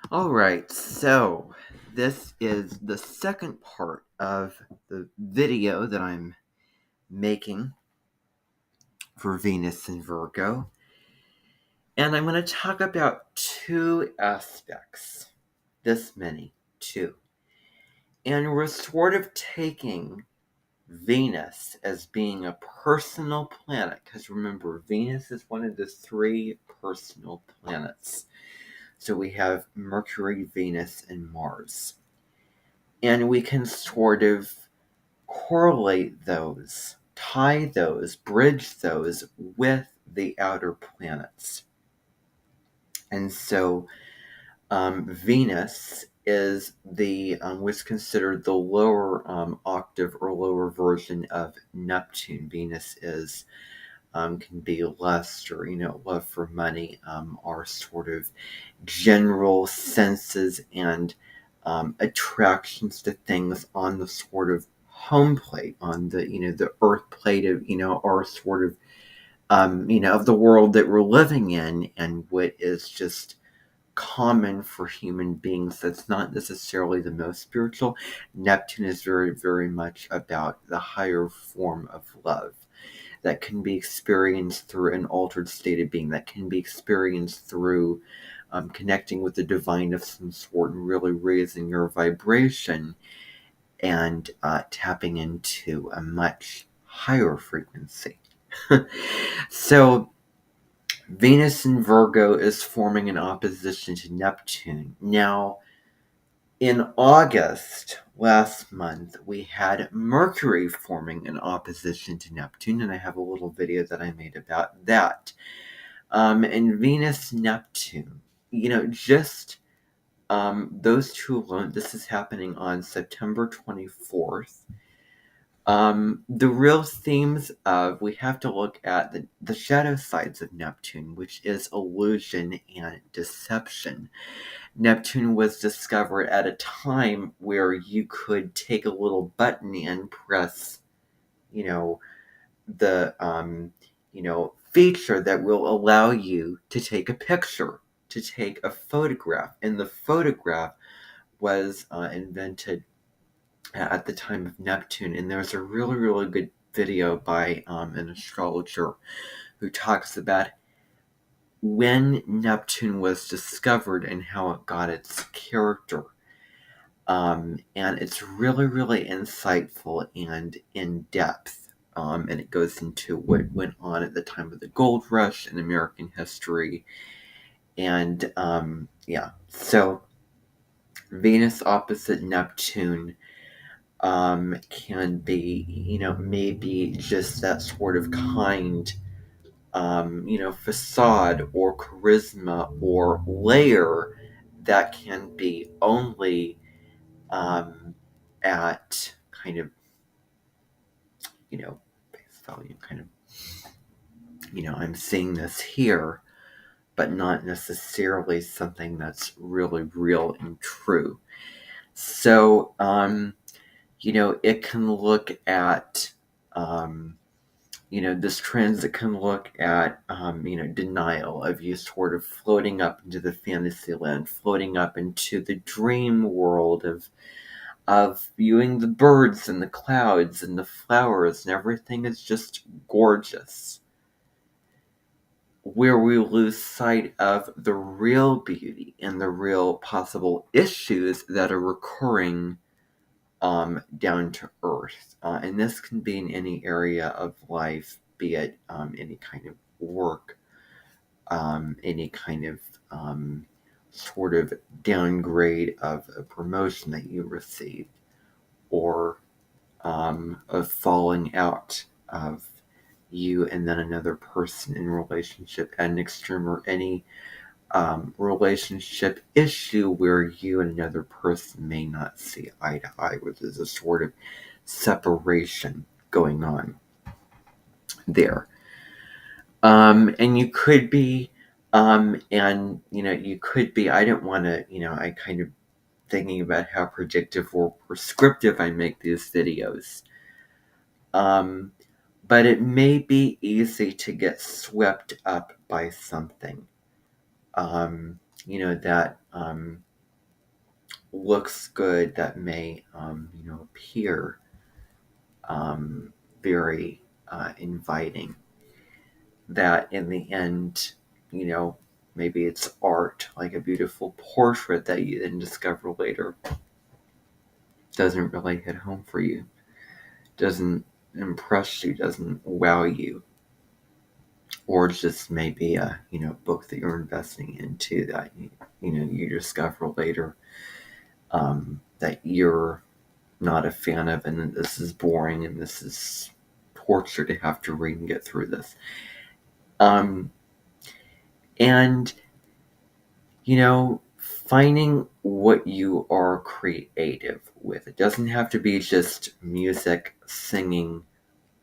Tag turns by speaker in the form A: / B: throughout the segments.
A: All right, so this is the second part of the video that I'm making for Venus and Virgo. And I'm going to talk about two aspects. This many, two. And we're sort of taking Venus as being a personal planet, because remember, Venus is one of the three personal planets. So we have Mercury, Venus, and Mars. And we can sort of correlate those, tie those, bridge those with the outer planets. And so Venus is the was considered the lower octave or lower version of Neptune. Venus is can be lust or love for money, our sort of general senses and attractions to things on the sort of home plate, on the the earth plate of our sort of of the world that we're living in, and what is just common for human beings that's not necessarily the most spiritual. Neptune is very, very much about the higher form of love that can be experienced through an altered state of being, that can be experienced through connecting with the divine of some sort and really raising your vibration and tapping into a much higher frequency. So, Venus in Virgo is forming an opposition to Neptune. Now, in August last month, we had Mercury forming an opposition to Neptune, and I have a little video that I made about that. And Venus, Neptune, just those two alone, this is happening on September 24th. The real themes of, we have to look at the shadow sides of Neptune, which is illusion and deception. Neptune was discovered at a time where you could take a little button and press, the, feature that will allow you to take a picture, to take a photograph. And the photograph was invented at the time of Neptune. And there's a really, really good video by an astrologer who talks about when Neptune was discovered and how it got its character. And it's really, really insightful and in depth. And it goes into what went on at the time of the gold rush in American history. And so Venus opposite Neptune can be, maybe just that sort of kind, facade or charisma or layer that can be only at kind of, face value, kind of, I'm seeing this here, but not necessarily something that's really real and true. So, it can look at, this transit can look at, denial of you sort of floating up into the fantasy land, floating up into the dream world of viewing the birds and the clouds and the flowers, and everything is just gorgeous. Where we lose sight of the real beauty and the real possible issues that are recurring down to earth. And this can be in any area of life, be it any kind of work, any kind of sort of downgrade of a promotion that you received, or a falling out of you and then another person in relationship at an extreme, or any relationship issue where you and another person may not see eye to eye, which is a sort of separation going on there. And you could be, you could be, I don't want to, I kind of thinking about how predictive or prescriptive I make these videos. But it may be easy to get swept up by something, that looks good, that may, appear very inviting, that in the end, you know, maybe it's art, like a beautiful portrait that you then discover later doesn't really hit home for you, doesn't impress you, doesn't wow you, or it's just maybe a book that you're investing into that you discover later that you're not a fan of, and this is boring and this is torture to have to read and get through this. Um, and finding what you are creative with. It doesn't have to be just music, singing,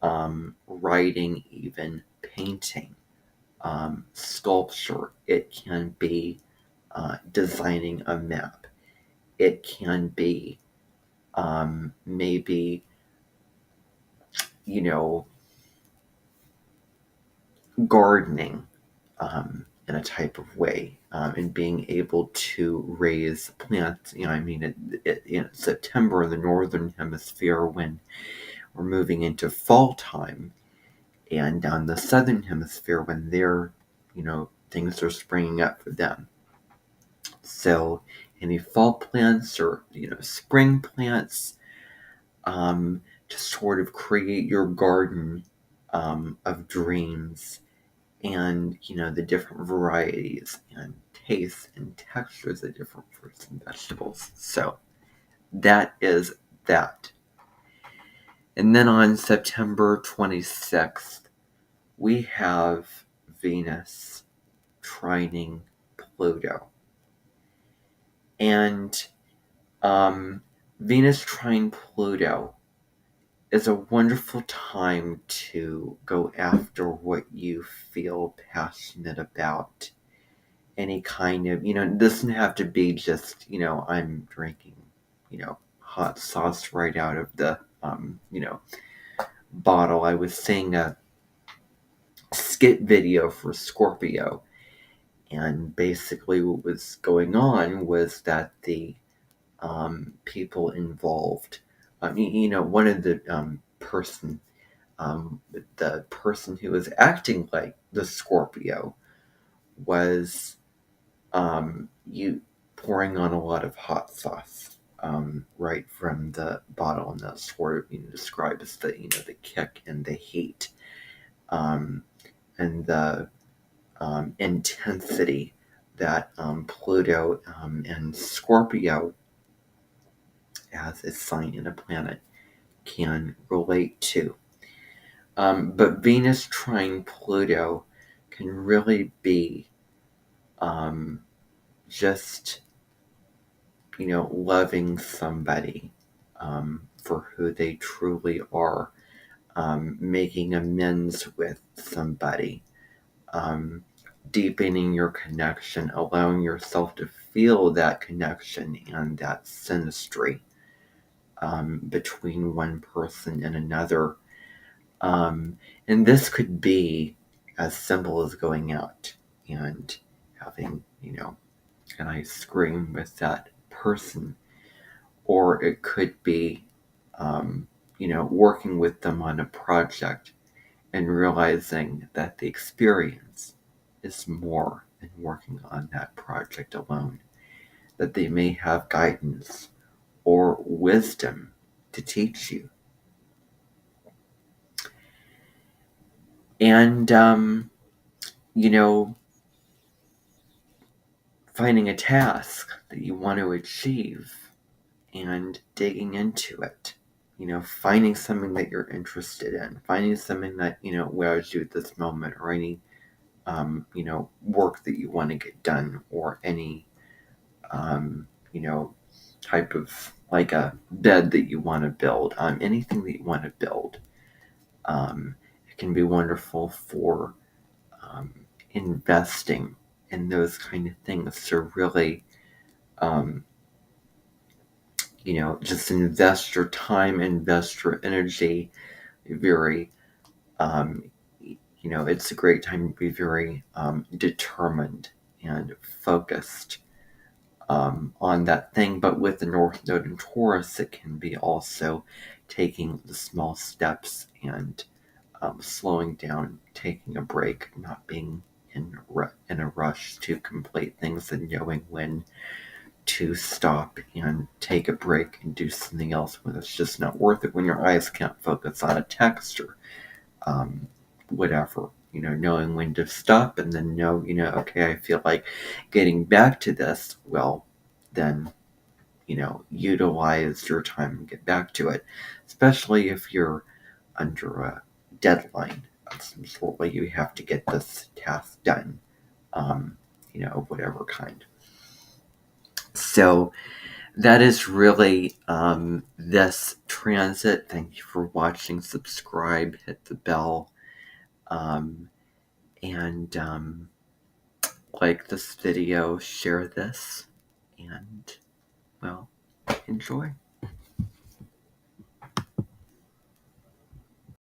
A: writing, even painting, sculpture. It can be designing a map. It can be maybe, you know, gardening in a type of way, and being able to raise plants. In September in the northern hemisphere, when we're moving into fall time, and down the southern hemisphere when things are springing up for them. So any fall plants or spring plants, to sort of create your garden of dreams, and the different varieties and tastes and textures of different fruits and vegetables. So that is that. And then on September 26th, we have Venus trining Pluto. And Venus trine Pluto is a wonderful time to go after what you feel passionate about. Any kind of, it doesn't have to be just, I'm drinking, hot sauce right out of the, bottle. I was seeing a skit video for Scorpio, and basically what was going on was that the people involved, one of the the person who was acting like the Scorpio was you pouring on a lot of hot sauce right from the bottle, and that's where describes the the kick and the heat, and the intensity that Pluto and Scorpio, as a sign in a planet, can relate to. But Venus trine Pluto can really be just, loving somebody for who they truly are, making amends with somebody, um, deepening your connection, allowing yourself to feel that connection and that synastry between one person and another. And this could be as simple as going out and having, an ice cream with that person, or it could be, working with them on a project and realizing that the experience is more than working on that project alone, that they may have guidance or wisdom to teach you. And, you know, finding a task that you want to achieve and digging into it. Finding something that you're interested in, finding something that, wows you at this moment, or any, work that you want to get done, or any, you know, type of, like a bed that you want to build, anything that you want to build. It can be wonderful for investing in those kind of things to really, um, just invest your time, invest your energy. Very, um, it's a great time to be very determined and focused on that thing. But with the North Node in Taurus, it can be also taking the small steps and slowing down, taking a break, not being in a rush to complete things, and knowing when to stop and take a break and do something else when it's just not worth it, when your eyes can't focus on a text or um, whatever. Knowing when to stop, and then know, okay, I feel like getting back to this. Well, then, utilize your time and get back to it, especially if you're under a deadline of some sort, where you have to get this task done, of whatever kind. So that is really this transit. Thank you for watching. Subscribe, hit the bell, and like this video, share this, and, well, enjoy.